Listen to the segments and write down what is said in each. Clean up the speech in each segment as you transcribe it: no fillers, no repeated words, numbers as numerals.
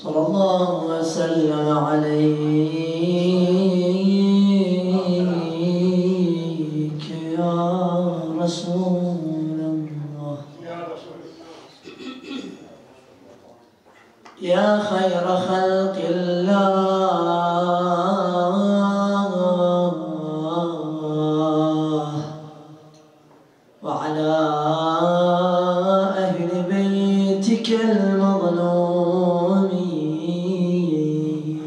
صلى الله وسلم عليك يا رسول الله يا خير خلق الله وعلى أهل بيتك المظلومين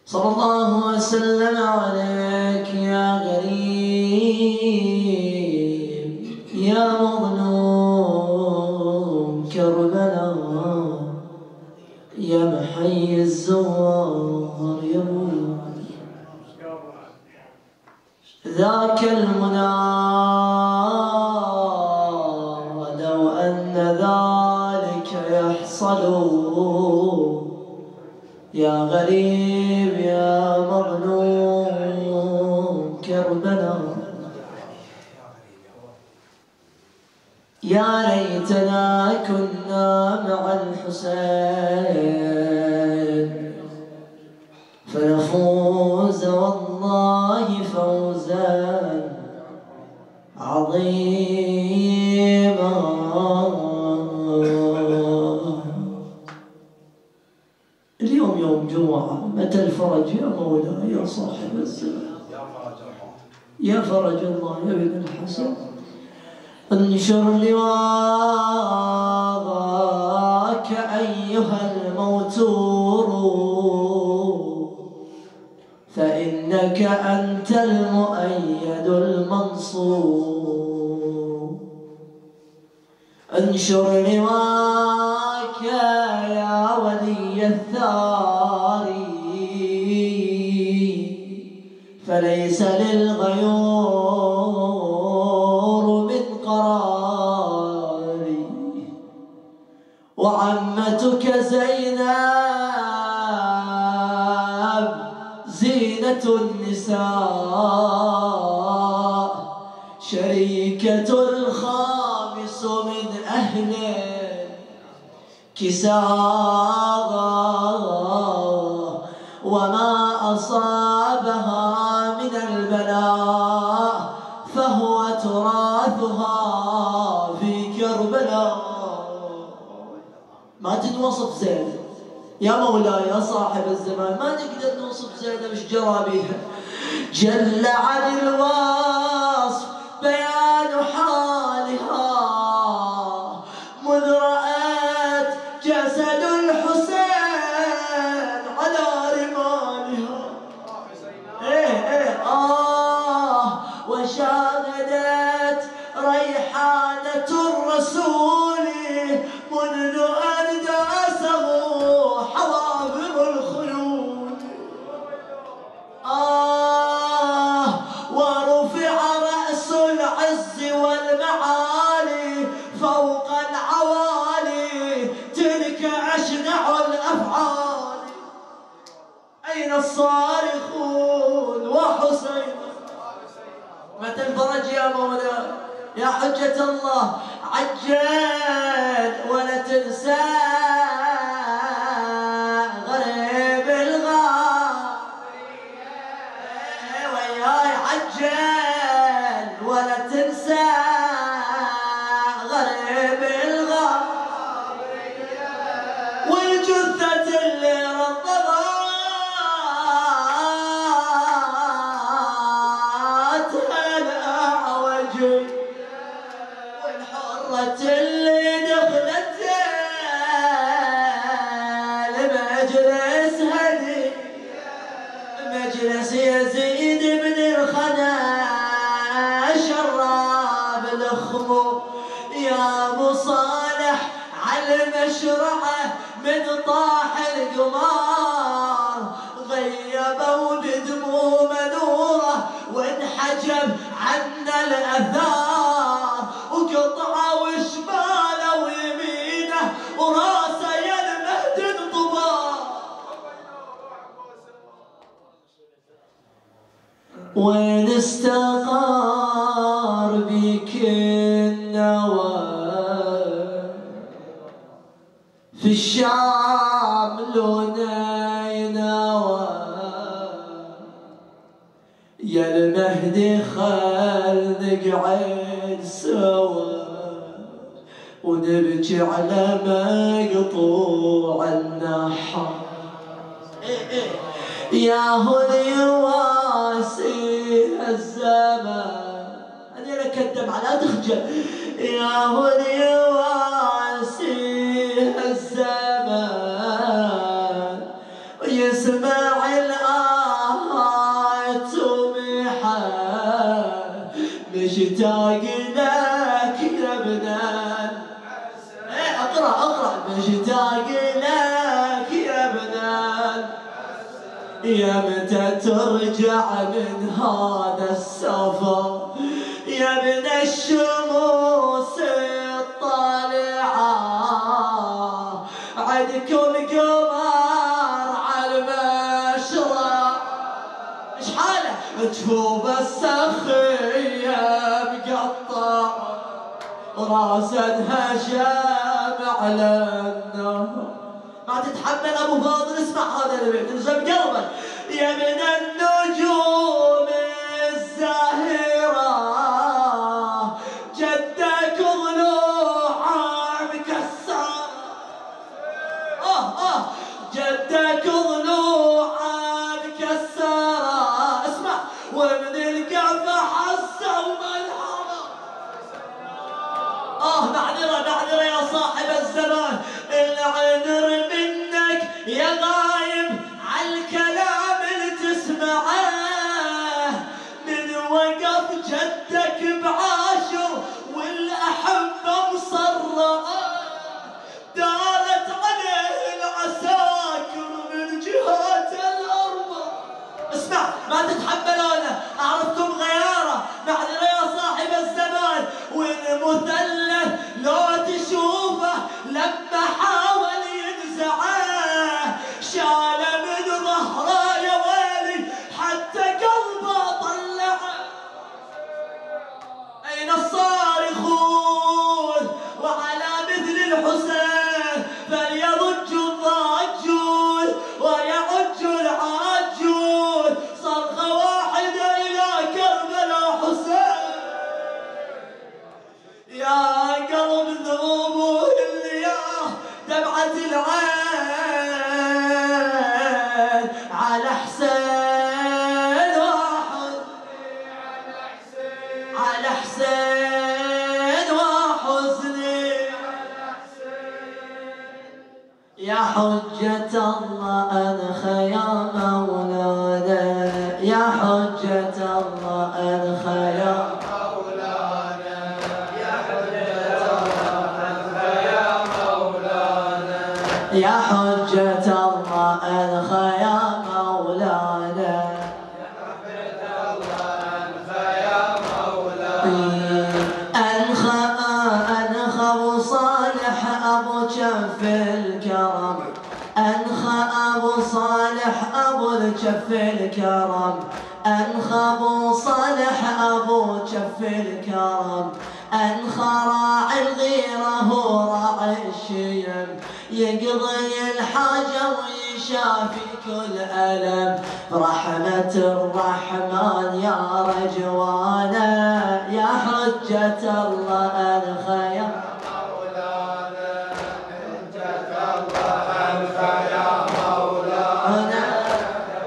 صلى الله وسلم عليك يا غريب يا مظلوم كربلاء يا محيي الزوار يا ابو ذاك المنى لو أن ذلك يحصل يا غريب يا مظلوم كربلاء يا ليتنا كنا مع الحسين فنفوز والله فوزا عظيما اليوم يوم جمعة متى الفرج يا مولاي يا صاحب الزمان يا فرج الله يا ابن الحسن انشر لواءك أيها الموتور فإنك أنت المؤيد المنصور انشر لواءك يا ولي الثاري فليس للغيور من قراري وعمتك زينب زينة النساء شريكة الخامس من أهل كساء وما أصابها من البلاء فهو تراثها في كربلاء ما تنوصف زينب يا مولاي يا صاحب الزمان ما نقدر نوصف زينب ايش جرى بيها جل عن الوصف بيان حالها مذ رأت جسد الحسين على رمالها وشاهدت ريحانة الرسول منذ أن داسه حوافر الخلود ورفع رأس العز والمعالي فوق العوالي تلك أشنع الأفعال أين الصارخون وحسين متى الفرج يا مولاي يا حجة الله عجل ولا تنسى غريب الغار وياي عجل ولا تنسى غريب الغار والجثة اللي رضبت اللي دخلت المجلس هدي مجلس يزيد بن الخنا شراب الخمور يا ابو صالح على المشرعه من طاح القمار غيبوا بدموم نوره وانحجب عنا الاثار وقطعوا شماله ويمينه وراسه يا المهد انطباع وين استقر بك النوى في الشام لونا يناوى يا المهدي خل نقعد سوا ونبكي على مقطوع النحر يا هو يواسي الزمان أنا لك الدمعة لا تخجل يا هو يواسي الزمان ويسمع الآهات ومحال مشتاق لك يا بنان اقرأ مشتاق لك يا بنان يا متى ترجع من هذا السفر يا ابن الشموس الطالعة عندكم قمر على المشرق ايش حاله تشوف السخية مقطع راسدها شامع على النهر ما تتحمل ابو فاضل اسمع هذا البيت انزل قلبك يا من النجوم الزاهرة جدك ضلوعه مكسر جدك ضلوعه مكسرة اسمع ومن القعفة حسه ومنحره معذرة يا صاحب الزمان العذر منك يا غايب عالكلام اللي تسمعه من وقف جدك بعاشر والأحبة مصرعة دارت عليه العساكر من جهات الأربع اسمع ما تتحملونه أعرفكم غيارة معذرة يا صاحب الزمان والمثلث لو تشوفه لما حاول ينزعه شاله من ظهره يا ويلي حتى قلبه طلعه أين الصارخون وعلى مثل الحسين فليضج الضاجون ويعج العاجون صرخة واحدة إلى كربلاء حسين يا قلب ذنوبه الياه دمعة العين على حسين وحزني على حسين وحزني يا حجة الله أنخى يا مولانا يا حجة الله أنخى يا يا حجة الله أنخى يا مولانا أنخى أبو صالح أبو جف الكرم أنخى أبو صالح أبو الجف الكرم أنخى أبو صالح أبو جف الكرم أنخى راعي الغيرة هو راعي الشيم يقضي الحاجة ويشافي كل ألم رحمة الرحمن يا رجوانا يا حجة الله أنخى يا مولانا حجة الله أنخى يا مولانا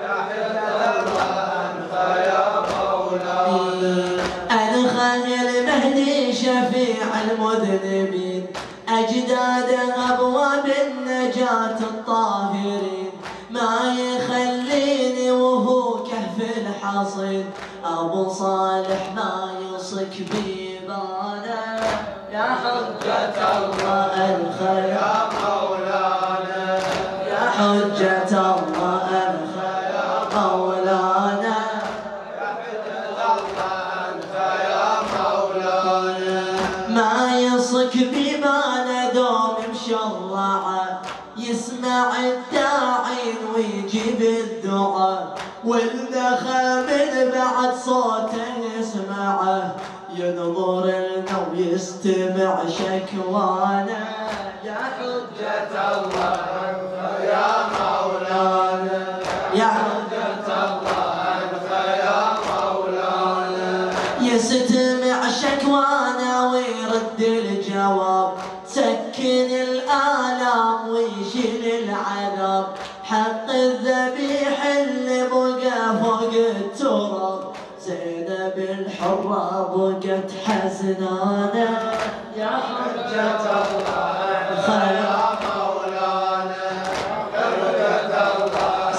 يا حجة الله أنخى يا مولانا أنخى المهدي شفيع المذنبين أجداد أبواب النجاة الطاهرين ما يخليني وهو كهف الحصين أبو صالح ما يصك بيبانا يا حجة الله أنخى يا مولانا يا حجة الله أنخى يا مولانا يا حجة الله أنخى يا مولانا ما يصك بيبانا دوم مشرعه يسمع الداعين ويجيب الدعاء والنخا من بعد صوته يسمعه ينظر لنا ويستمع شكوانا يا حجة الله أنت يا مولانا يا حجة الله أنت يا مولانا يستمع شكوانا ويرد الجواب سكن الآلام ويشيل العذاب حق الذبيح اللي بقى فوق التراب زينب الحرة بقت حزنانة يا حجة الله يا مولانا حجة الله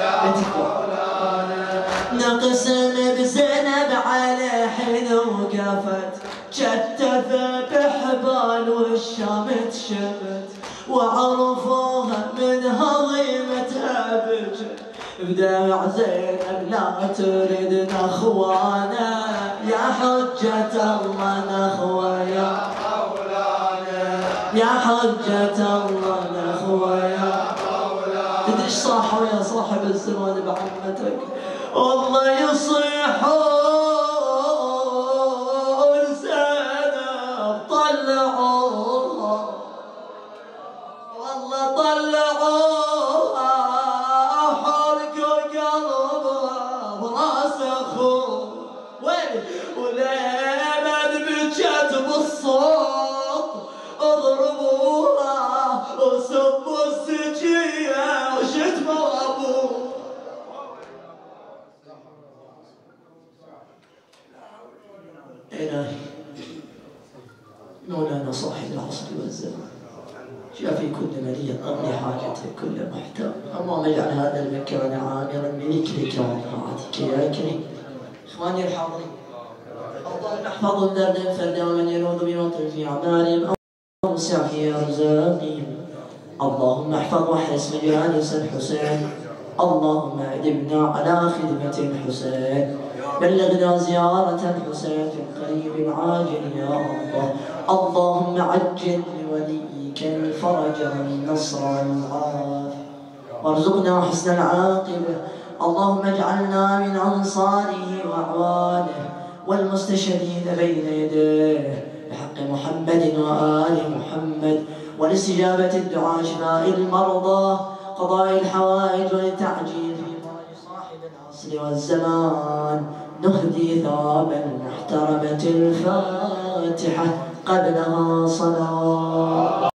يا مولانا نقسم بزينب على حين وقفت شتف بحبال والشام تشمت وعرفوها من هضيمتها بجد بدمع زينب لا تريد نخوانا يا حجة الله نخوى يا مولانا يا حجة الله نخوى يا مولانا تدري ايش صاحوا يا صاحب الزمان بعمتك والله يصيحون زينب طلعوها والله طلعوها حرقوا قلبها براس اخوه ولما بجت بالصوت اضربوها وسبوا السجيه وشتموا ابوه إلهي مولانا صاحب العصر والزمان شافي كل مليء قضي حاجته كل محتاج اللهم اجعل هذا المكان عامرا بذكرك وطاعتك يا كريم اخواني الحاضرين اللهم احفظ الدرد فردا ومن يلوذ بمطر في اعمالهم اوسع في ارزاقهم اللهم احفظ واحرس من جانس الحسين اللهم ادمنا على خدمه الحسين بلغنا زيارة الحسين في القريب العاجل يا الله اللهم عجل لوليك الفرج والنصر والعافية وارزقنا حسن العاقبة اللهم اجعلنا من أنصاره وأعوانه والمستشهدين بين يديه بحق محمد وآل محمد ولاستجابة الدعاء شفاء المرضى قضاء الحوائج والتعجيل في فرج صاحب العصر والزمان نهدي ثواب المحترمة الفاتحة قبلها صلاة